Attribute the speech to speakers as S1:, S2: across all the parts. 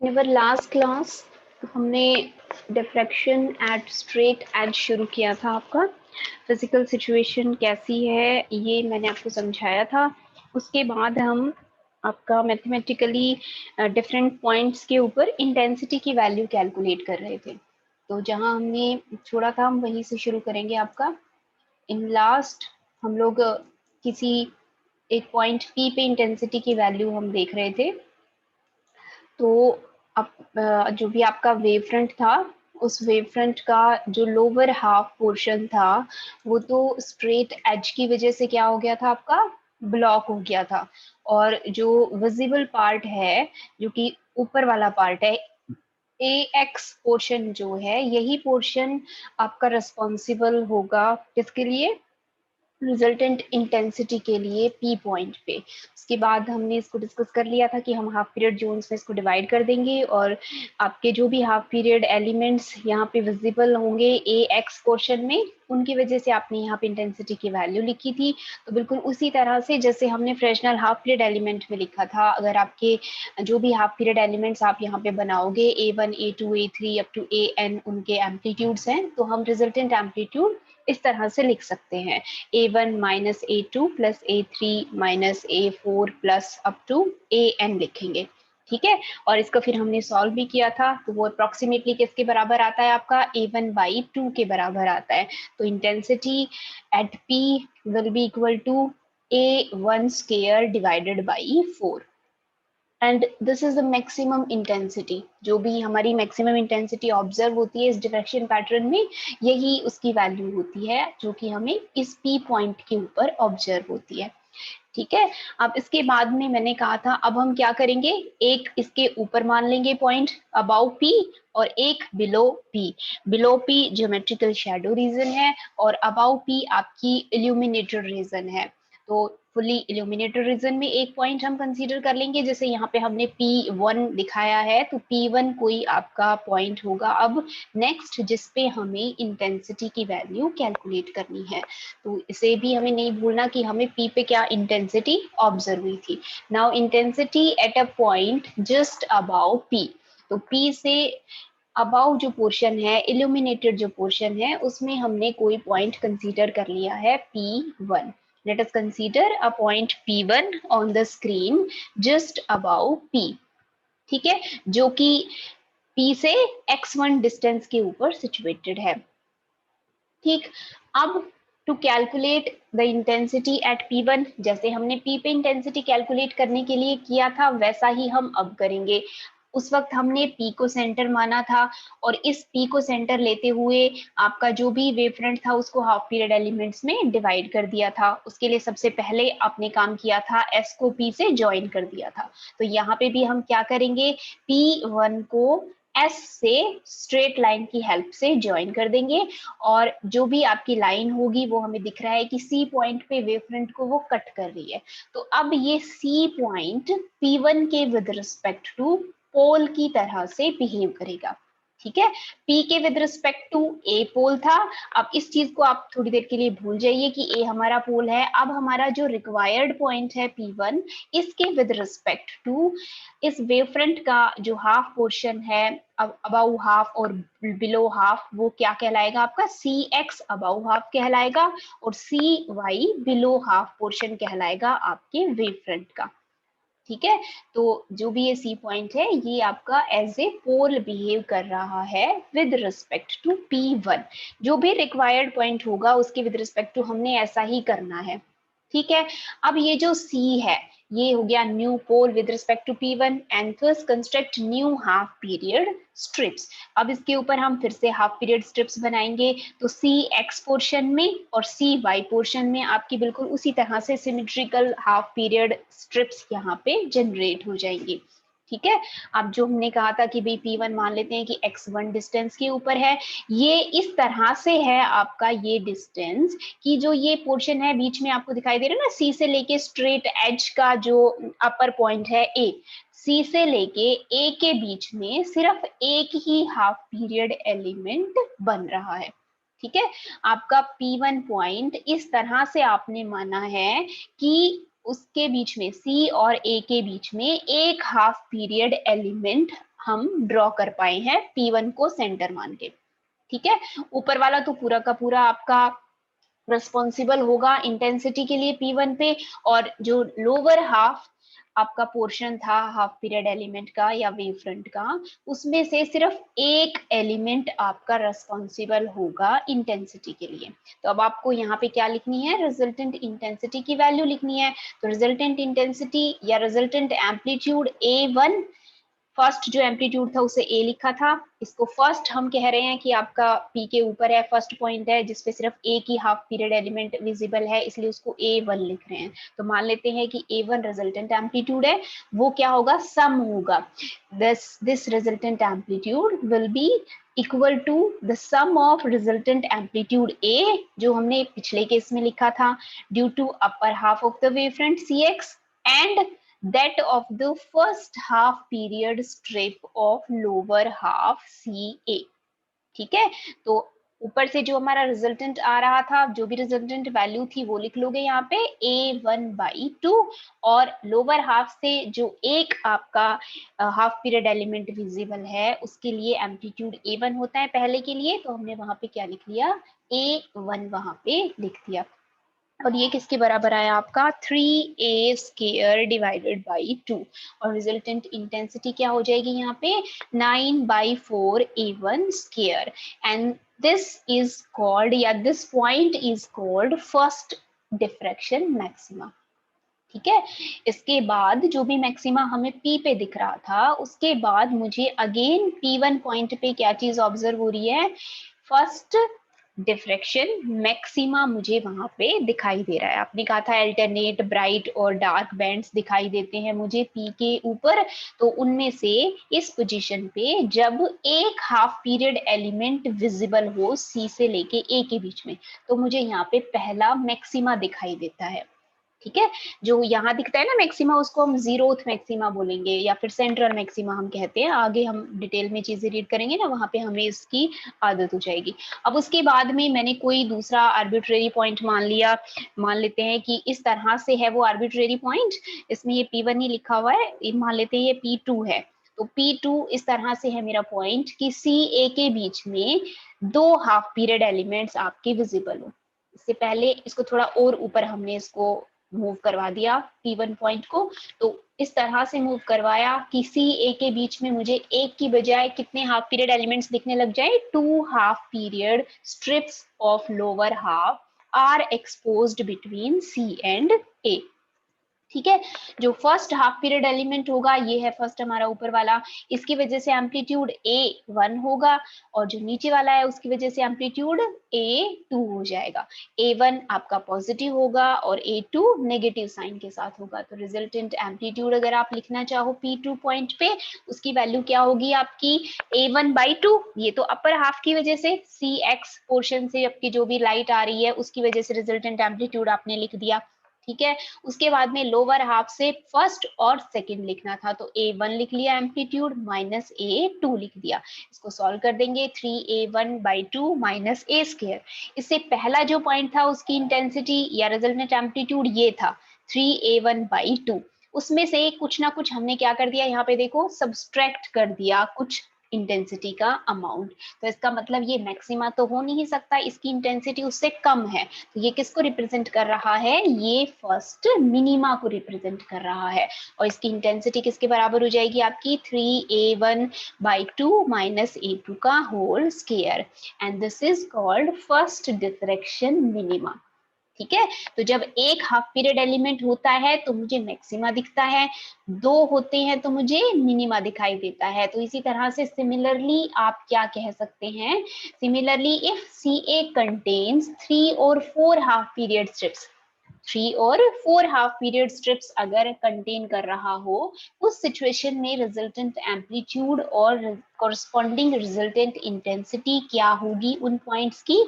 S1: In our last class हमने diffraction at straight as शुरू किया था। आपका फिजिकल सिचुएशन कैसी है ये मैंने आपको समझाया था। उसके बाद हम आपका मैथमेटिकली डिफरेंट पॉइंट्स के ऊपर इंटेंसिटी की वैल्यू कैलकुलेट कर रहे थे। तो जहां हमने छोड़ा था हम वहीं से शुरू करेंगे। आपका इन लास्ट हम लोग किसी एक पॉइंट पी पे इंटेंसिटी की वैल्यू हम देख रहे थे। तो अब जो भी आपका वेव फ्रंट था उस वेव फ्रंट का जो लोअर हाफ पोर्शन था वो तो स्ट्रेट एज की वजह से क्या हो गया था, आपका ब्लॉक हो गया था। और जो विजिबल पार्ट है, जो कि ऊपर वाला पार्ट है, ए एक्स पोर्शन जो है, यही पोर्शन आपका रिस्पॉन्सिबल होगा किसके लिए, रिजल्टेंट इंटेंसिटी के लिए पी पॉइंट पे। उसके बाद हमने इसको डिस्कस कर लिया था कि हम हाफ पीरियड जोन्स में इसको डिवाइड कर देंगे और आपके जो भी हाफ पीरियड एलिमेंट्स यहाँ पे विजिबल होंगे ए एक्स पोर्शन में, उनकी वजह से आपने यहाँ पे इंटेंसिटी की वैल्यू लिखी थी। तो बिल्कुल उसी तरह से जैसे हमने फ्रेक्शनल हाफ पीरियड एलिमेंट में लिखा था, अगर आपके जो भी हाफ पीरियड एलिमेंट्स आप यहाँ पे बनाओगे A1 A2 A3 up to AN उनके एम्पलीट्यूड्स हैं, तो हम रिजल्टेंट एम्पलीट्यूड इस तरह से लिख सकते हैं, A1 minus A2 plus A3 minus A4 plus up to AN लिखेंगे। ठीक है, और इसका फिर हमने सॉल्व भी किया था, तो वो अप्रोक्सीमेटली किसके बराबर आता है, आपका A1/2 के बराबर आता है। तो intensity at P will be equal to A1 square divided by 4 and this is the maximum intensity. जो भी हमारी मैक्सिमम इंटेंसिटी ऑब्जर्व होती है इस डिफ्रैक्शन पैटर्न में, यही उसकी वैल्यू होती है जो कि हमें इस पी पॉइंट के ऊपर ऑब्जर्व होती है। ठीक है, अब इसके बाद में मैंने कहा था अब हम क्या करेंगे, एक इसके ऊपर मान लेंगे पॉइंट अबाउ पी और एक below P. Below P geometrical shadow reason है और अबाउ पी आपकी इल्यूमिनेटेड रीजन है। तो फुली इल्यूमिनेटेड रीजन में एक पॉइंट हम कंसीडर कर लेंगे, जैसे यहाँ पे हमने P1 दिखाया है, तो P1 कोई आपका पॉइंट होगा अब नेक्स्ट जिस पे हमें इंटेंसिटी की वैल्यू कैलकुलेट करनी है। तो इसे भी हमें नहीं भूलना कि हमें P पे क्या इंटेंसिटी ऑब्जर्व हुई थी। Now intensity at a point just above P, तो P से अबाउ जो पोर्शन है, इल्यूमिनेटेड जो पोर्शन है, उसमें हमने कोई पॉइंट कंसीडर कर लिया है P1। Let us consider a point P1 on the screen just above P। ठीक है, जो कि P से x1 डिस्टेंस के ऊपर सिचुएटेड है। ठीक, अब to calculate the intensity at P1, जैसे हमने P पे इंटेंसिटी कैलकुलेट करने के लिए किया था वैसा ही हम अब करेंगे। उस वक्त हमने P को सेंटर माना था और इस P को सेंटर लेते हुए आपका जो भी वेव फ्रंट था उसको हाफ पीरियड एलिमेंट्स में डिवाइड कर दिया था। उसके लिए सबसे पहले आपने काम किया था S को P से ज्वाइन कर दिया था। तो यहाँ पे भी हम क्या करेंगे, P1 को S से स्ट्रेट लाइन की हेल्प से ज्वाइन कर देंगे और जो भी आपकी लाइन होगी वो हमें दिख रहा है कि सी पॉइंट पे वेव फ्रंट को वो कट कर रही है। तो अब ये सी पॉइंट P1 के विद रिस्पेक्ट टू पोल की तरह से बिहेव करेगा। ठीक है, P के विद रिस्पेक्ट टू ए पोल था। अब इस चीज को आप थोड़ी देर के लिए भूल जाइए कि ए हमारा पोल है। अब हमारा जो रिक्वायर्ड पॉइंट है P1, इसके विद रिस्पेक्ट टू इस वेव फ्रंट का जो हाफ पोर्शन है, अबाउ हाफ और बिलो हाफ, वो क्या कहलाएगा, आपका सी एक्स अबाउ हाफ कहलाएगा और सी वाई बिलो हाफ पोर्शन कहलाएगा आपके वेव फ्रंट का। ठीक है, तो जो भी ये सी पॉइंट है ये आपका एज ए पोल बिहेव कर रहा है विद रिस्पेक्ट टू P1। जो भी रिक्वायर्ड पॉइंट होगा उसके विद रिस्पेक्ट टू हमने ऐसा ही करना है। ठीक है, अब ये जो C है ये हो गया new pole with respect to P1 and first construct new half period strips. अब इसके ऊपर हम फिर से हाफ पीरियड स्ट्रिप्स बनाएंगे। तो सी एक्स पोर्शन में और सी वाई पोर्शन में आपकी बिल्कुल उसी तरह से सिमेट्रिकल हाफ पीरियड स्ट्रिप्स यहाँ पे जनरेट हो जाएंगी। ठीक है, अब जो हमने कहा था कि भाई P1 मान लेते हैं कि x1 डिस्टेंस के ऊपर है, ये इस तरह से है आपका ये डिस्टेंस कि जो ये पोर्शन है बीच में आपको दिखाई दे रहा है ना, सी से लेके स्ट्रेट एज का जो अपर पॉइंट है ए, सी से लेके ए के बीच में सिर्फ एक ही हाफ पीरियड एलिमेंट बन रहा है। ठीक है, आपका P1 पॉइंट इस तरह से आपने माना है कि उसके बीच में, सी और ए के बीच में एक हाफ पीरियड एलिमेंट हम ड्रॉ कर पाए हैं P1 को सेंटर मान के। ठीक है, ऊपर वाला तो पूरा का पूरा आपका रिस्पॉन्सिबल होगा इंटेंसिटी के लिए P1 पे, और जो लोअर हाफ आपका पोर्शन था हाफ पीरियड एलिमेंट का या वेव फ्रंट का, उसमें से सिर्फ एक एलिमेंट आपका रिस्पॉन्सिबल होगा इंटेंसिटी के लिए। तो अब आपको यहाँ पे क्या लिखनी है, रिजल्टेंट इंटेंसिटी की वैल्यू लिखनी है। तो रिजल्टेंट इंटेंसिटी या रिजल्टेंट एम्पलीट्यूड A1, फर्स्ट जो एम्पलीट्यूड था उसे ए लिखा था, इसको फर्स्ट हम कह रहे हैं कि आपका पी के ऊपर है, फर्स्ट पॉइंट है जिसपे सिर्फ ए की हाफ पीरियड एलिमेंट विजिबल है, इसलिए उसको A1 लिख रहे हैं। तो मान लेते हैं कि A1 रिजल्टेंट एम्पलीट्यूड है, वो क्या होगा, सम होगा। This resultant amplitude will be equal to the sum of resultant amplitude A, जो हमने पिछले केस में लिखा था, due to upper half of the wave front CX and that of the first half period strip of lower half CA। ठीक है, तो ऊपर से जो हमारा रिजल्टेंट आ रहा था, जो भी रिजल्टेंट वैल्यू थी वो लिख लोगे यहाँ पे A1/2, और लोअर हाफ से जो एक आपका हाफ पीरियड एलिमेंट विजिबल है उसके लिए एम्पलीट्यूड A1 होता है पहले के लिए, तो हमने वहां पे क्या लिख लिया, A1 वहां पे लिख दिया। और ये किसके बराबर आया आपका, 3A स्केयर डिवाइडेड बाई 2, और रिजल्टेंट इंटेंसिटी क्या हो जाएगी यहाँ पे, 9/4A1 square, and this is called, या this point is called first diffraction maxima. ठीक है, इसके बाद जो भी मैक्सिमा हमें P पे दिख रहा था, उसके बाद मुझे अगेन P1 पॉइंट पे क्या चीज ऑब्जर्व हो रही है, फर्स्ट डिफ्रैक्शन मैक्सिमा मुझे वहां पे दिखाई दे रहा है। आपने कहा था अल्टरनेट ब्राइट और डार्क बैंड्स दिखाई देते हैं मुझे P के ऊपर, तो उनमें से इस पोजीशन पे जब एक हाफ पीरियड एलिमेंट विजिबल हो C से लेके A के बीच में, तो मुझे यहाँ पे पहला मैक्सिमा दिखाई देता है। ठीक है, जो यहाँ दिखता है ना मैक्सिमा, उसको हम जीरोथ मैक्सिमा बोलेंगे या फिर सेंट्रल मैक्सिमा हम कहते हैं। आगे हम डिटेल में चीजें रीड करेंगे ना, वहां पे हमें इसकी आदत हो जाएगी। अब उसके बाद में मैंने कोई दूसरा आर्बिट्रेरी पॉइंट मान लिया, मान लेते हैं कि इस तरह से है वो आर्बिट्रेरी पॉइंट, इसमें ये P1 ही लिखा हुआ है, मान लेते हैं ये P2 है। तो P2 इस तरह से है मेरा पॉइंट कि CA के बीच में दो हाफ पीरियड एलिमेंट्स आपके विजिबल हो। इससे पहले इसको थोड़ा और ऊपर हमने इसको मूव करवा दिया P1 पॉइंट को, तो इस तरह से मूव करवाया कि CA के बीच में मुझे एक की बजाय कितने हाफ पीरियड एलिमेंट्स दिखने लग जाए, 2 half period strips of lower half are exposed between C and A। ठीक है, जो फर्स्ट हाफ पीरियड एलिमेंट होगा ये है फर्स्ट हमारा ऊपर वाला, इसकी वजह से एम्पलीट्यूड A1 होगा, और जो नीचे वाला है उसकी वजह से एम्पलीट्यूड A2 हो जाएगा। A1 आपका पॉजिटिव होगा और A2 नेगेटिव साइन के साथ होगा। तो रिजल्टेंट एम्पलीट्यूड अगर आप लिखना चाहो P2 पॉइंट पे, उसकी वैल्यू क्या होगी आपकी, A1/2, ये तो अपर हाफ की वजह से CX पोर्शन से आपकी जो भी लाइट आ रही है उसकी वजह से रिजल्टेंट एम्पलीट्यूड आपने लिख दिया। ठीक है, उसके बाद में लोअर हाफ से फर्स्ट और सेकंड लिखना था, तो A1 लिख लिया एम्पलीट्यूड माइनस A2 लिख दिया। इसको सॉल्व कर देंगे, 3A1/2 माइनस A स्क्वायर। इससे पहला जो पॉइंट था उसकी इंटेंसिटी या रिजल्टेंट एम्पलीट्यूड ये था 3A1/2, उसमें से कुछ ना कुछ हमने क्या कर दिया, यहाँ पे देखो सब्सट्रैक्ट कर दिया कुछ इंटेंसिटी का अमाउंट। तो इसका मतलब ये मैक्सिमा तो हो नहीं सकता, इसकी इंटेंसिटी उससे कम है। तो ये किसको रिप्रेजेंट कर रहा है, ये फर्स्ट मिनिमा को रिप्रेजेंट कर रहा है, और इसकी इंटेंसिटी किसके बराबर हो जाएगी आपकी, 3A1/2 माइनस A2 का whole square, and this is called first diffraction minima. ठीक है, तो जब एक हाफ पीरियड एलिमेंट होता है तो मुझे मैक्सिमा दिखता है, दो होते हैं तो मुझे मिनिमा दिखाई देता है। तो इसी तरह से सिमिलरली आप क्या कह सकते हैं, सिमिलरली इफ CA कंटेन्स 3 और 4 हाफ पीरियड स्ट्रिप्स, 3 और 4 हाफ पीरियड स्ट्रिप्स अगर कंटेन कर रहा हो, उस सिचुएशन में रिजल्टेंट एम्पलीट्यूड और कॉरस्पॉन्डिंग रिजल्टेंट इंटेंसिटी क्या होगी उन पॉइंट्स की,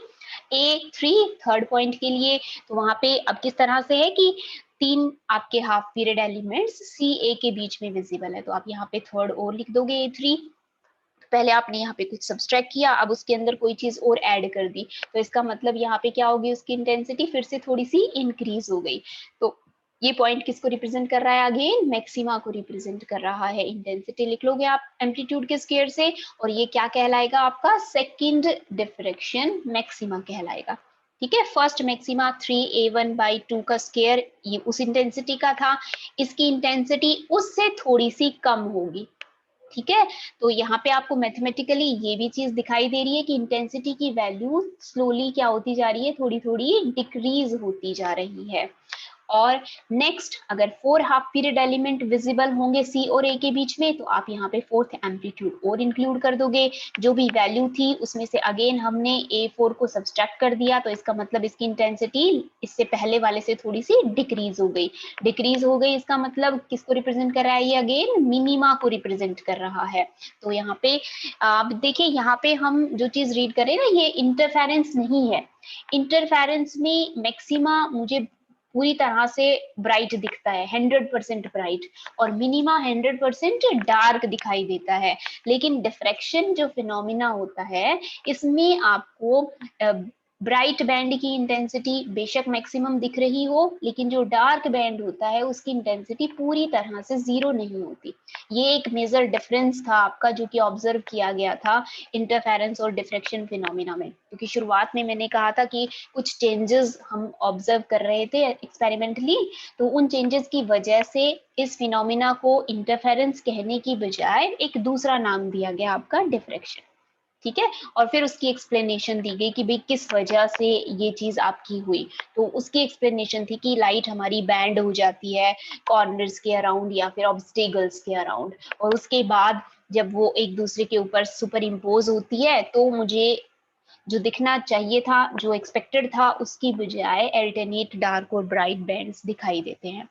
S1: A3 थर्ड पॉइंट के लिए। तो वहां पे अब किस तरह से है कि तीन आपके हाफ पीरियड एलिमेंट्स CA के बीच में विजिबल है, तो आप यहाँ पे थर्ड और लिख दोगे A3। पहले आपने यहाँ पे कुछ सब्सट्रैक्ट किया, अब उसके अंदर कोई चीज और ऐड कर दी, तो इसका मतलब यहाँ पे क्या होगी, उसकी इंटेंसिटी फिर से थोड़ी सी इंक्रीज हो गई। तो ये पॉइंट किसको रिप्रेजेंट कर रहा है? अगेन मैक्सिमा को रिप्रेजेंट कर रहा है। इंटेंसिटी लिख लोगे आप एम्पलीट्यूड के स्क्वायर से, और ये क्या कहलाएगा आपका? सेकंड डिफ्रैक्शन मैक्सिमा कहलाएगा। ठीक है, फर्स्ट मैक्सिमा 3a1/2 का स्क्वायर ये उस इंटेंसिटी का था, इसकी इंटेंसिटी उससे थोड़ी सी कम होगी। ठीक है, तो यहाँ पे आपको मैथमेटिकली ये भी चीज दिखाई दे रही है कि इंटेंसिटी की वैल्यू स्लोली क्या होती जा रही है? थोड़ी थोड़ी डिक्रीज होती जा रही है। और नेक्स्ट, अगर 4 हाफ पीरियड एलिमेंट विजिबल होंगे सी और ए के बीच में, तो आप यहाँ पे फोर्थ एम्पलीट्यूड और इंक्लूड कर दोगे। जो भी वैल्यू थी उसमें से अगेन हमने A4 को सब्सट्रैक्ट कर दिया, तो इसका मतलब इसकी इंटेंसिटी इससे पहले वाले से थोड़ी सी डिक्रीज हो गई। डिक्रीज हो गई इसका मतलब किसको रिप्रेजेंट कर रहा है? ये अगेन मिनिमा को रिप्रेजेंट कर रहा है। तो यहाँ पे आप देखिए, यहाँ पे हम जो चीज रीड करें ना, ये इंटरफेरेंस नहीं है। इंटरफेरेंस में मैक्सिमा मुझे पूरी तरह से ब्राइट दिखता है, 100% ब्राइट, और मिनिमा 100% डार्क दिखाई देता है। लेकिन डिफ्रैक्शन जो फिनोमिना होता है, इसमें आपको ब्राइट बैंड की इंटेंसिटी बेशक मैक्सिमम दिख रही हो, लेकिन जो डार्क बैंड होता है उसकी इंटेंसिटी पूरी तरह से जीरो नहीं होती। ये एक मेजर डिफरेंस था आपका, जो कि ऑब्जर्व किया गया था इंटरफेरेंस और डिफ्रैक्शन फिनोमिना में। क्योंकि शुरुआत में मैंने कहा था कि कुछ चेंजेस हम ऑब्जर्व कर रहे थे एक्सपेरिमेंटली, तो उन चेंजेस की वजह से इस फिनोमिना को इंटरफेरेंस कहने की बजाय एक दूसरा नाम दिया गया आपका, डिफ्रैक्शन। ठीक है, और फिर उसकी एक्सप्लेनेशन दी गई कि भाई किस वजह से ये चीज आपकी हुई। तो उसकी एक्सप्लेनेशन थी कि लाइट हमारी बैंड हो जाती है कॉर्नर्स के अराउंड या फिर ऑब्स्टेकल्स के अराउंड, और उसके बाद जब वो एक दूसरे के ऊपर सुपर इम्पोज होती है, तो मुझे जो दिखना चाहिए था, जो एक्सपेक्टेड था, उसकी बजाय अल्टरनेट डार्क और ब्राइट बैंड्स दिखाई देते हैं।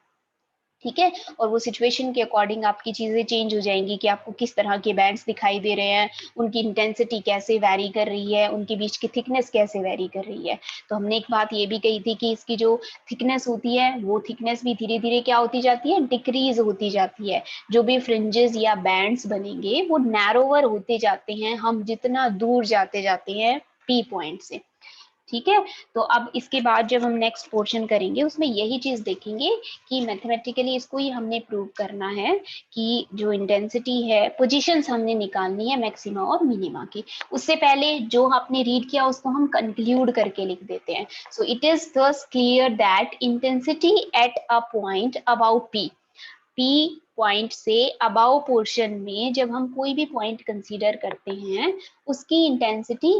S1: ठीक है, और वो सिचुएशन के अकॉर्डिंग आपकी चीजें चेंज हो जाएंगी कि आपको किस तरह के बैंड्स दिखाई दे रहे हैं, उनकी इंटेंसिटी कैसे वैरी कर रही है, उनके बीच की थिकनेस कैसे वैरी कर रही है। तो हमने एक बात ये भी कही थी कि इसकी जो थिकनेस होती है, वो थिकनेस भी धीरे धीरे क्या होती जाती है? डिक्रीज होती जाती है। जो भी फ्रिंजेस या बैंड्स बनेंगे वो नैरोवर होते जाते हैं, हम जितना दूर जाते जाते हैं पी पॉइंट से। ठीक है, तो अब इसके बाद जब हम नेक्स्ट पोर्शन करेंगे, उसमें यही चीज देखेंगे कि मैथमेटिकली इसको ही हमने प्रूव करना है कि जो इंटेंसिटी है, पोजीशंस हमने निकालनी है मैक्सिमा और मिनिमा की। उससे पहले जो आपने रीड किया उसको हम कंक्लूड करके लिख देते हैं। So it is thus clear that intensity at a point about P point से अबाउ पोर्शन में जब हम कोई भी पॉइंट कंसीडर करते हैं, उसकी इंटेंसिटी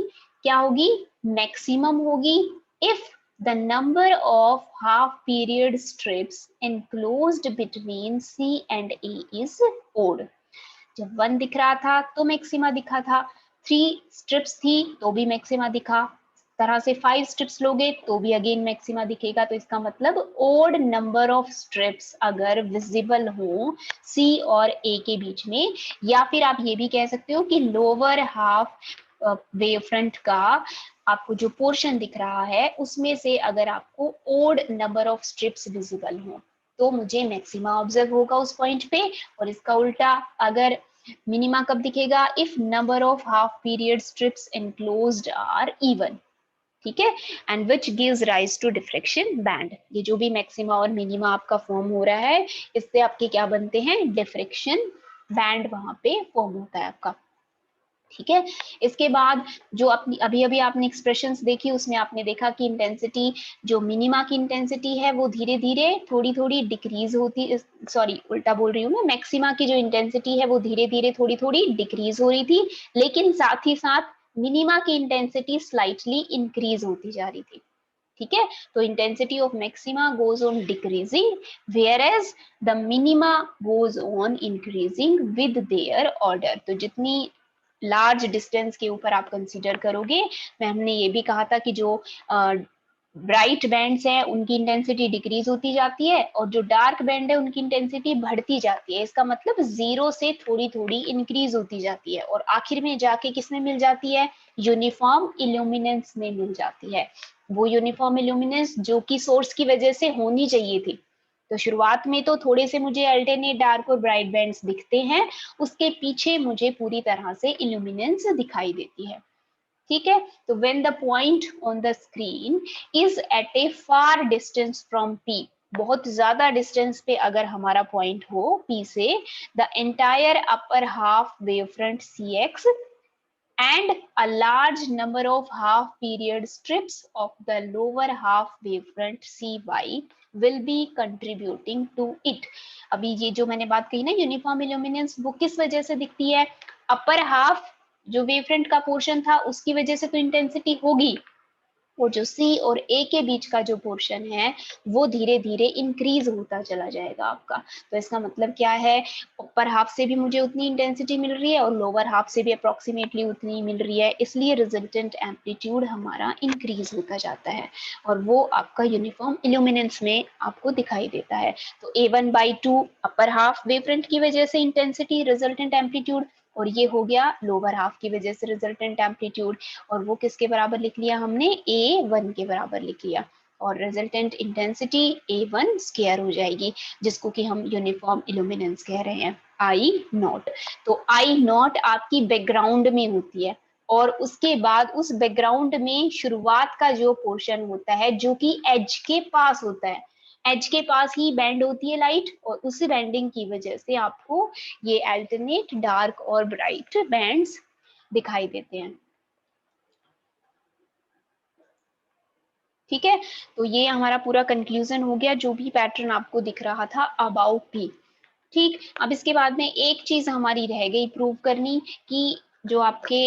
S1: क्या होगी? मैक्सिमम होगी if the number of half period strips enclosed between C and A is odd. जब 1 दिख रहा था तो मैक्सिमा दिखा था, 3 स्ट्रिप्स थी तो भी मैक्सिमा दिखा, तरह से 5 स्ट्रिप्स लोगे तो भी अगेन मैक्सिमा दिखेगा। तो इसका मतलब ओड नंबर ऑफ स्ट्रिप्स अगर विजिबल हो सी और ए के बीच में, या फिर आप ये भी कह सकते हो कि लोअर हाफ वेव फ्रंट का आपको जो पोर्शन दिख रहा है उसमें से अगर आपको odd number of strips visible हो, तो मुझे मैक्सिमा ऑब्जर्व होगा उस पॉइंट पे। और इसका उल्टा, अगर मिनिमा कब दिखेगा? If number of half period strips enclosed are even. ठीक है, and which gives rise to diffraction band. ये जो भी मैक्सिमा और मिनिमा आपका फॉर्म हो रहा है, इससे आपके क्या बनते हैं? डिफ्रैक्शन बैंड वहां पे फॉर्म होता है आपका। ठीक है, इसके बाद जो अपनी अभी अभी आपने एक्सप्रेशंस देखी, उसमें आपने देखा कि इंटेंसिटी, जो मिनिमा की इंटेंसिटी है वो धीरे धीरे थोड़ी थोड़ी डिक्रीज होती, सॉरी उल्टा बोल रही हूँ मैं, मैक्सिमा की जो इंटेंसिटी है वो धीरे धीरे थोड़ी थोड़ी डिक्रीज हो रही थी, लेकिन साथ ही साथ मिनिमा की इंटेंसिटी स्लाइटली इंक्रीज होती जा रही थी। ठीक है, तो intensity of maxima goes on decreasing, whereas the minima goes on increasing with their order. तो जितनी लार्ज डिस्टेंस के ऊपर आप कंसीडर करोगे, मैं हमने ये भी कहा था कि जो ब्राइट बैंड्स हैं उनकी इंटेंसिटी डिक्रीज होती जाती है, और जो डार्क बैंड है उनकी इंटेंसिटी बढ़ती जाती है। इसका मतलब जीरो से थोड़ी थोड़ी इंक्रीज होती जाती है, और आखिर में जाके किसमें मिल जाती है? यूनिफॉर्म इल्यूमिनेंस में मिल जाती है। वो यूनिफॉर्म इल्यूमिनेंस जो कि सोर्स की वजह से होनी चाहिए थी। तो शुरुआत में तो थोड़े से मुझे अल्टरनेट डार्क और ब्राइट बैंड्स दिखते हैं, उसके पीछे मुझे पूरी तरह से इल्यूमिनेंस दिखाई देती है। ठीक है, तो when the point on the screen is at a far distance from P, बहुत ज्यादा डिस्टेंस पे अगर हमारा पॉइंट हो P से, the entire upper half wave front CX and a large number of half period strips of the lower half wavefront CY will be contributing to it। अभी ये जो मैंने बात कही ना यूनिफॉर्म इल्यूमिनेंस, वो किस वजह से दिखती है? अपर हाफ जो वेवफ्रंट का पोर्शन था उसकी वजह से तो इंटेंसिटी होगी, वो जो C और A के बीच का जो पोर्शन है वो धीरे धीरे इंक्रीज होता चला जाएगा आपका। तो इसका मतलब क्या है, अपर हाफ से भी मुझे उतनी इंटेंसिटी मिल रही है और लोअर हाफ से भी अप्रोक्सीमेटली उतनी मिल रही है, इसलिए रिजल्टेंट एम्पलीट्यूड हमारा इंक्रीज होता जाता है और वो आपका यूनिफॉर्म इल्यूमिनेंस में आपको दिखाई देता है। तो A1/2 अपर हाफ वेवफ्रंट की वजह से इंटेंसिटी रिजल्टेंट एम्पलीट्यूड, और ये हो गया लोअर हाफ की वजह से रिजल्टेंट एम्पलीट्यूड, और वो किसके बराबर लिख लिया हमने? A1 के बराबर लिख लिया, और रिजल्टेंट इंटेंसिटी A1 स्क्वायर हो जाएगी, जिसको कि हम यूनिफॉर्म इल्यूमिनेंस कह रहे हैं, I0। तो I0 आपकी बैकग्राउंड में होती है और उसके बाद उस बैकग्राउंड में शुरुआत का जो पोर्शन होता है जो कि एज के पास होता है, एज के पास ही बैंड होती है लाइट, और उस बैंडिंग की वजह से आपको ये अल्टरनेट डार्क और ब्राइट बैंड्स दिखाई देते हैं। ठीक है, तो ये हमारा पूरा कंक्लूजन हो गया, जो भी पैटर्न आपको दिख रहा था अबाउट पी। ठीक, अब इसके बाद में एक चीज हमारी रह गई प्रूव करनी, कि जो आपके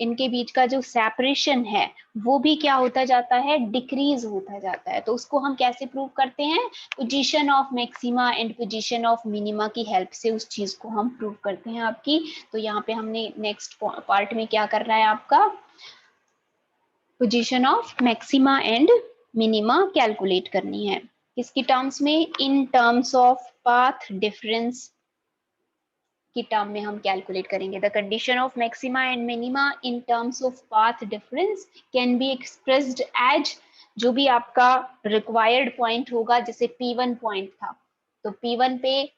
S1: इनके बीच का जो सेपरेशन है वो भी क्या होता जाता है? डिक्रीज होता जाता है। तो उसको हम कैसे प्रूव करते हैं? Position of maxima and position of minima की हेल्प से उस चीज को हम प्रूव करते हैं आपकी। तो यहाँ पे हमने नेक्स्ट पार्ट में क्या करना है आपका? Position of maxima and minima calculate करनी है। किसकी टर्म्स में? In terms of path difference की टर्म में हम कैलकुलेट करेंगे। The condition of maxima and minima in terms of path difference can be expressed as, जो भी आपका रिक्वायर्ड पॉइंट होगा, जैसे P1 पॉइंट था, तो P1 पे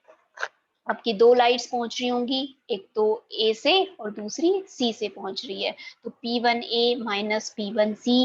S1: आपकी दो लाइट्स पहुंच रही होंगी, एक तो A से और दूसरी C से पहुंच रही है, तो P1A माइनस P1C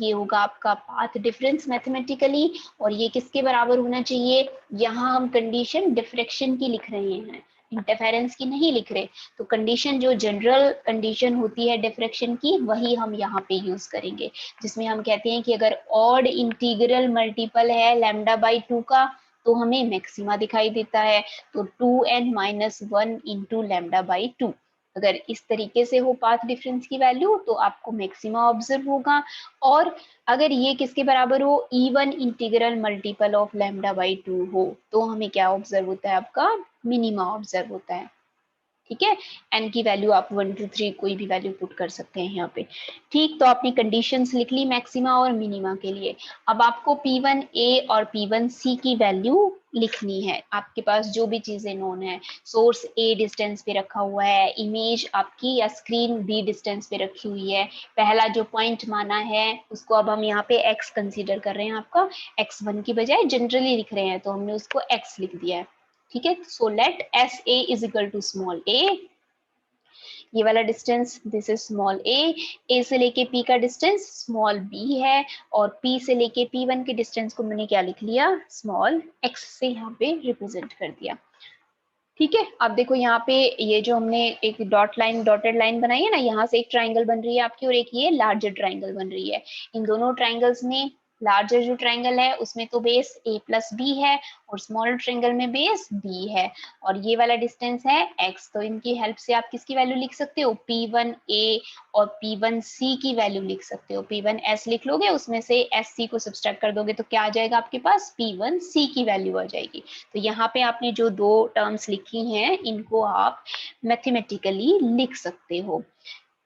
S1: ये होगा आपका पाथ डिफरेंस मैथमेटिकली, और ये किसके बराबर होना चाहिए? यहाँ हम कंडीशन डिफ्रेक्शन की लिख रहे हैं, इंटरफेरेंस की नहीं लिख रहे। तो कंडीशन जो जनरल कंडीशन होती है डिफ्रेक्शन की, वही हम यहाँ पे यूज करेंगे, जिसमें हम कहते हैं कि अगर ऑड इंटीग्रल मल्टीपल है λ/2 का तो हमें मैक्सिमा दिखाई देता है, तो 2n-1 इंटू λ/2। अगर इस तरीके से हो पाथ डिफरेंस की वैल्यू तो आपको मैक्सिमा ऑब्जर्व होगा, और अगर ये किसके बराबर हो? इवन इंटीग्रल मल्टीपल ऑफ λ/2 हो तो हमें क्या ऑब्जर्व होता है? आपका मिनिमा ऑब्जर्व होता है। ठीक है, एन की वैल्यू आप 1 2 3 कोई भी वैल्यू पुट कर सकते हैं यहाँ पे। ठीक, तो आपने कंडीशंस लिख ली मैक्सिमा और मिनिमा के लिए। अब आपको P1A और P1C की वैल्यू लिखनी है। आपके पास जो भी चीजें नोन है, सोर्स A डिस्टेंस पे रखा हुआ है, इमेज आपकी या स्क्रीन B डिस्टेंस पे रखी हुई है, पहला जो पॉइंट माना है उसको अब हम यहाँ पे x कंसीडर कर रहे हैं, आपका x1 की बजाय जनरली लिख रहे हैं तो हमने उसको x लिख दिया है। ठीक है, so let's A is equal to small A, ये वाला distance this is small A से लेके p का डिस्टेंस स्मॉल b है, और p से लेके p1 के डिस्टेंस को मैंने क्या लिख लिया? स्मॉल x से यहाँ पे रिप्रेजेंट कर दिया। ठीक है, अब देखो यहाँ पे ये जो हमने एक डॉटेड लाइन बनाई है ना, यहाँ से एक ट्राइंगल बन रही है आपकी और एक ये लार्जर ट्राइंगल बन रही है। इन दोनों ट्राइंगल्स में लार्जर जो ट्राइंगल है उसमें तो बेस a प्लस बी है और स्मॉल ट्राइंगल में बेस b है, और ये वाला डिस्टेंस है x। तो इनकी हेल्प से आप किसकी वैल्यू लिख सकते हो? P1A और P1C की वैल्यू लिख सकते हो। P1S लिख लोगे, उसमें से SC को सब्सट्रैक्ट कर दोगे तो क्या आ जाएगा आपके पास? P1C की वैल्यू आ जाएगी। तो यहाँ पे आपने जो दो टर्म्स लिखी हैं इनको आप मैथमेटिकली लिख सकते हो।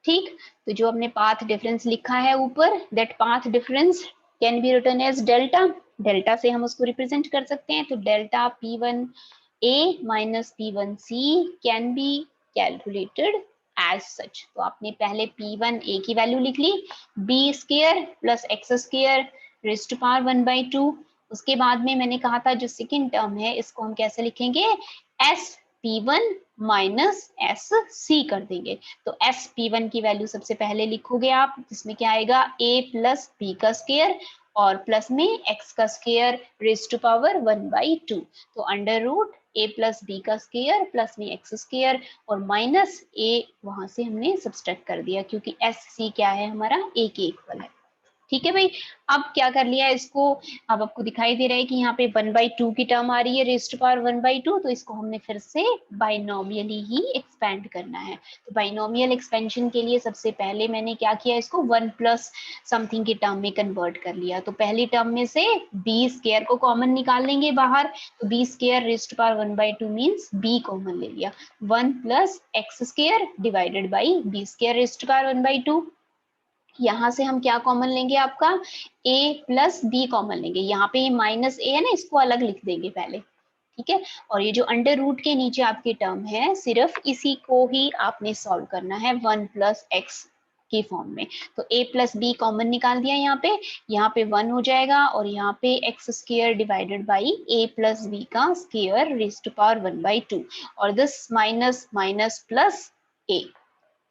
S1: ठीक, तो जो हमने पाथ डिफरेंस लिखा है ऊपर, that path difference can be written as delta, delta से हम उसको रिप्रेजेंट कर सकते हैं, तो delta P1A minus P1C can be calculated as such. तो आपने पहले P1A की वैल्यू लिख ली, b square plus x square raise to power 1/2। उसके बाद में मैंने कहा था जो सेकंड टर्म है इसको हम कैसे लिखेंगे? S P1 minus S C कर देंगे। तो एस P1 की वैल्यू सबसे पहले लिखोगे आप, जिसमें क्या आएगा? a प्लस बी का स्क्वायर और प्लस में x का स्क्वायर रेज टू पावर 1/2, तो under root a plus B का स्क्वायर प्लस में x स्क्वायर और माइनस a वहां से हमने सब्सट्रैक्ट कर दिया क्योंकि s c क्या है हमारा a के इक्वल है। ठीक है भाई, अब क्या कर लिया इसको, अब आपको दिखाई दे रहा है कि यहाँ पे 1/2 की टर्म आ रही है रेज़ टू पावर 1/2, तो इसको हमने फिर से बाइनोमियली ही एक्सपेंड करना है। तो बाइनोमियल एक्सपेंशन के लिए सबसे पहले मैंने क्या किया, इसको 1 प्लस समथिंग की टर्म में कन्वर्ट कर लिया। तो पहली टर्म में से बी स्क्वायर को कॉमन निकाल लेंगे बाहर, तो B square raise to power 1/2 means B common ले लिया, 1 plus X square divided by B square raise to power 1/2। यहां से हम क्या कॉमन लेंगे, आपका a प्लस बी कॉमन लेंगे। यहाँ पे माइनस ए है ना, इसको अलग लिख देंगे पहले, ठीक है। और ये जो अंडर रूट के नीचे आपकी टर्म है, सिर्फ इसी को ही आपने सॉल्व करना है 1 प्लस एक्स की फॉर्म में। तो a प्लस बी कॉमन निकाल दिया यहाँ पे 1 हो जाएगा और यहाँ पे X square divided by a plus B का स्क्वायर रेज़ टू पावर 1/2 और this minus minus plus a।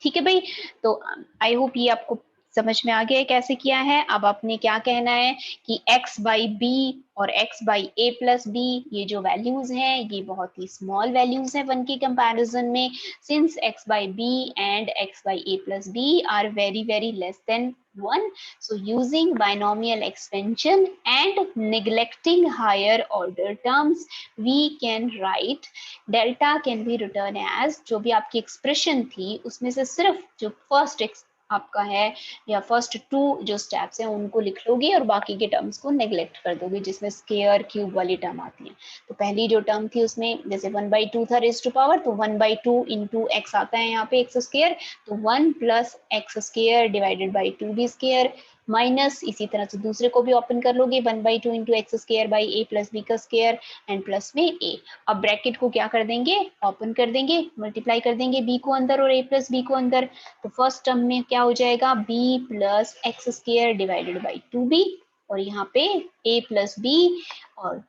S1: ठीक है भाई, तो आई होप ये आपको समझ में आ गया है कैसे किया है। अब आपने क्या कहना है कि x बाई बी और x by A plus B, ये जो वैल्यूज हैं ये बहुत ही स्मॉल वैल्यूज हैं 1 के कंपैरिजन में, since x by B and x by A plus B are very very less than 1. So using binomial expansion and neglecting higher order terms, we can write delta can be written as, जो भी आपकी expression थी उसमें से सिर्फ जो first आपका है या फर्स्ट 2 जो स्टेप्स हैं उनको लिख लोगे और बाकी के टर्म्स को नेग्लेक्ट कर दोगे जिसमें स्क्वायर क्यूब वाली टर्म आती है। तो पहली जो टर्म थी उसमें जैसे 1/2 था रेज़ टू पावर, तो 1/2 इंटू एक्स आता है यहाँ पे एक्स स्क्वायर, तो 1 plus X square divided by 2b square minus, इसी तरह से दूसरे को भी ओपन कर लोगे 1/2 into X square by A plus B का स्क्वायर एंड प्लस में ए। अब ब्रैकेट को क्या कर देंगे, ओपन कर देंगे, मल्टीप्लाई कर देंगे b को अंदर और a प्लस बी को अंदर। तो फर्स्ट टर्म में क्या हो जाएगा, b plus X square divided by 2b और यहाँ पे a प्लस बी और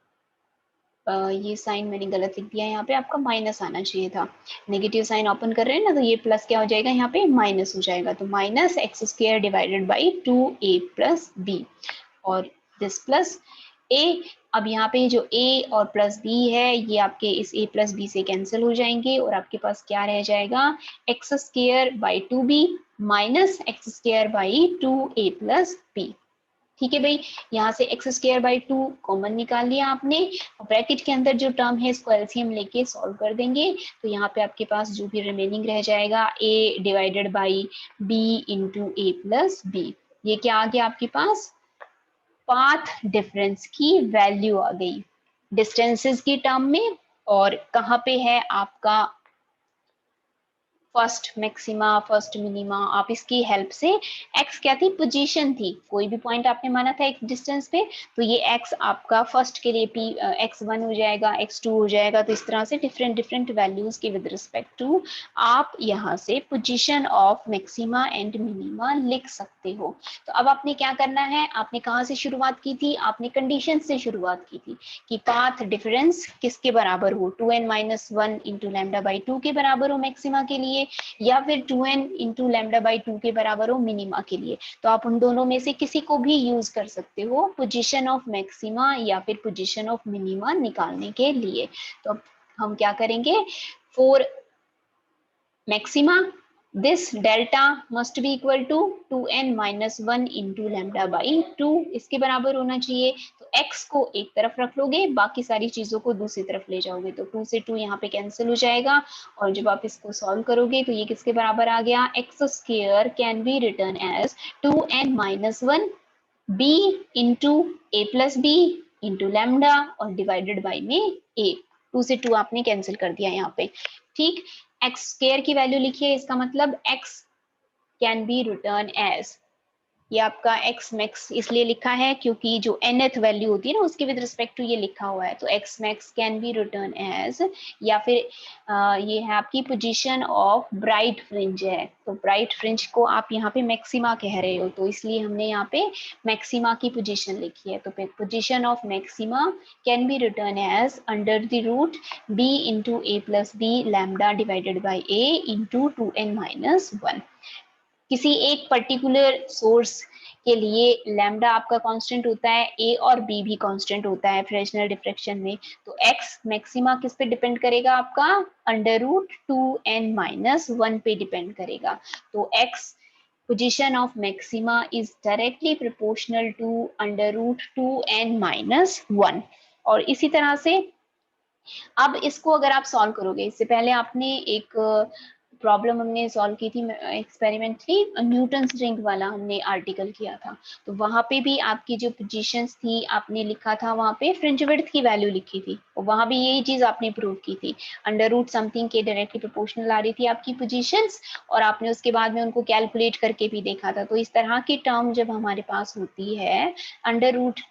S1: ये साइन मैंने गलत लिख दिया, यहाँ पे आपका माइनस आना चाहिए था, नेगेटिव साइन ओपन कर रहे हैं ना, तो ये प्लस क्या हो जाएगा, यहाँ पे माइनस हो जाएगा, तो minus X square divided by 2a plus B और दिस प्लस a। अब यहाँ पे जो a और प्लस b है ये आपके इस a प्लस b से कैंसिल हो जाएंगे और आपके पास क्या रह जाएगा, x square by 2b minus X square by 2a plus b। ठीक है भाई, यहाँ से एक्स स्क्वायर बाई 2 कॉमन निकाल लिया आपने और ब्रैकेट के अंदर जो टर्म है इसको एलसीएम लेके सॉल्व कर देंगे। तो यहाँ पे आपके पास जो भी रिमेनिंग रह जाएगा a divided by b into a plus B, ये क्या आ गया आपके पास, पाथ डिफरेंस की वैल्यू आ गई डिस्टेंसेस की टर्म में। और कहाँ पे है आपका फर्स्ट मैक्सिमा फर्स्ट मिनिमा, आप इसकी हेल्प से x क्या थी, पोजीशन थी, कोई भी पॉइंट आपने माना था एक डिस्टेंस पे, तो ये x आपका फर्स्ट के लिए x1 हो जाएगा, x2 हो जाएगा। तो इस तरह से डिफरेंट डिफरेंट वैल्यूज के विद रिस्पेक्ट टू आप यहाँ से position of maxima and minima लिख सकते हो। तो अब आपने क्या करना है, आपने कहाँ से शुरुआत की थी, आपने कंडीशन से शुरुआत की थी कि पाथ डिफरेंस किसके बराबर हो, 2n-1 इंटू लैम्डा बाई 2 के बराबर हो मैक्सिमा के लिए या फिर 2n इंटू लैम्डा बाई 2 के बराबर हो मिनिमा के लिए। तो आप उन दोनों में से किसी को भी यूज कर सकते हो पोजीशन ऑफ मैक्सिमा या फिर पोजीशन ऑफ मिनिमा निकालने के लिए। तो अब हम क्या करेंगे, for maxima this delta must be equal to 2n-1 into lambda by 2, इसके बराबर होना चाहिए। तो x को एक तरफ रख लोगे, बाकी सारी चीजों को दूसरी तरफ ले जाओगे, तो 2 से 2 यहाँ पे कैंसिल हो जाएगा और जब आप इसको सॉल्व करोगे तो ये किसके बराबर आ गया, x square can be written as 2n-1 b into a plus b into lambda और डिवाइडेड बाई में a, 2 से 2 आपने कैंसिल कर दिया यहाँ पे। ठीक, एक्स स्क्वायर की वैल्यू लिखिए, इसका मतलब x can be written as, ये आपका x मैक्स इसलिए लिखा है क्योंकि जो nth वैल्यू होती है ना उसके विद रिस्पेक्ट टू ये लिखा हुआ है, तो x max can be written as, या फिर ये है आपकी पोजीशन ऑफ ब्राइट फ्रिंज है, तो ब्राइट फ्रिंज को आप यहाँ पे मैक्सिमा कह रहे हो तो इसलिए हमने यहाँ पे मैक्सिमा की पोजीशन लिखी है। तो position of maxima can be written as under the root b into a plus b lambda divided by a into 2n-1। किसी एक पर्टिकुलर सोर्स के लिए लैम्डा आपका कांस्टेंट होता है, ए और बी भी कांस्टेंट होता है फ्रेशनल डिफ्रेक्शन में। तो एक्स मैक्सिमा किस पे डिपेंड करेगा आपका, √2n-1 पे डिपेंड करेगा। तो x position of maxima is directly proportional to √2n-1। और इसी तरह से अब इसको अगर आप सॉल्व करोगे, इससे पहले आपने एक प्रॉब्लम हमने सॉल्व की थी एक्सपेरिमेंटली, न्यूटन रिंग वाला हमने आर्टिकल किया था। तो वहां पे भी आपकी जो पोजीशंस थी, आपने लिखा था वहां पे फ्रिंज विड्थ की वैल्यू लिखी थी, और वहां भी यही चीज आपने प्रूव की थी, अंडर रूट समथिंग के डायरेक्टली प्रोपोर्शनल आ रही थी आपकी पोजीशंस, और आपने उसके बाद में उनको कैलकुलेट करके भी देखा था। तो इस तरह की टर्म जब हमारे पास होती है, √1,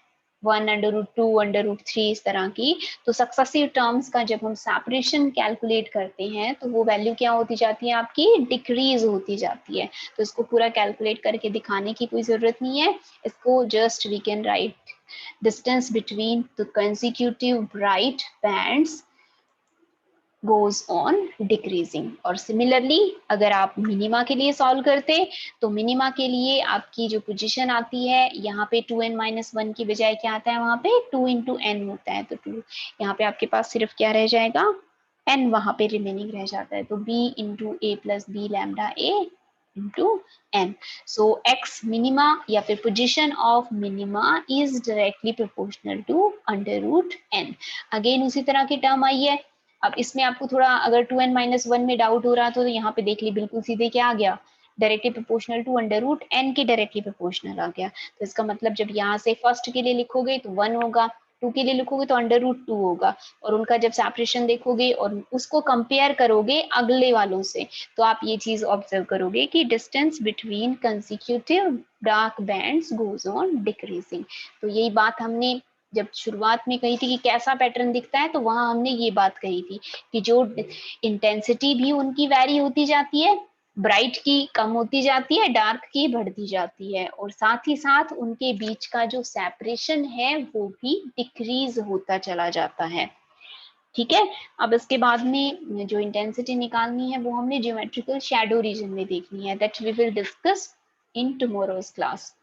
S1: √2, √3 इस तरह की, तो सक्सेसिव टर्म्स का जब हम सेपरेशन कैलकुलेट करते हैं तो वो वैल्यू क्या होती जाती है आपकी, डिक्रीज होती जाती है। तो इसको पूरा कैलकुलेट करके दिखाने की कोई जरूरत नहीं है, इसको just we can write distance between the consecutive bright bands goes on decreasing। और सिमिलरली अगर आप मिनिमा के लिए सॉल्व करते, तो मिनिमा के लिए आपकी जो पोजीशन आती है, यहाँ पे 2n-1 की बजाय क्या आता है, वहां पे 2 into n होता है। तो 2 यहाँ पे आपके पास सिर्फ क्या रह जाएगा, n वहां पे रिमेनिंग रह जाता है। तो b into a plus b lambda a into n। So x minima या फिर position of minima is directly proportional to √n। Again उसी तरह की टर्म आई है। अब इसमें आपको थोड़ा अगर 2n-1 में डाउट हो रहा तो यहाँ पे देख ली, बिल्कुल सीधे क्या आ गया, डायरेक्टली प्रोपोर्शनल टू √n के डायरेक्टली प्रोपोर्शनल आ गया। तो इसका मतलब जब यहाँ से फर्स्ट के लिए लिखोगे तो 1 होगा, 2 के लिए लिखोगे तो √2 होगा, और उनका जब सेपरेशन देखोगे और उसको कंपेयर करोगे अगले वालों से, तो आप ये चीज ऑब्जर्व करोगे कि distance between consecutive dark bands goes on decreasing. तो यही बात हमने जब शुरुआत में कही थी कि कैसा पैटर्न दिखता है, तो वहां हमने ये बात कही थी कि जो इंटेंसिटी भी उनकी वैरी होती जाती है, ब्राइट की कम होती जाती है, डार्क की बढ़ती जाती है, और साथ ही साथ उनके बीच का जो सेपरेशन है वो भी डिक्रीज होता चला जाता है। ठीक है, अब इसके बाद में जो इंटेंसिटी निकालनी है वो हमने ज्योमेट्रिकल शैडो रीजन में देखनी है, that we will discuss in tomorrow's class.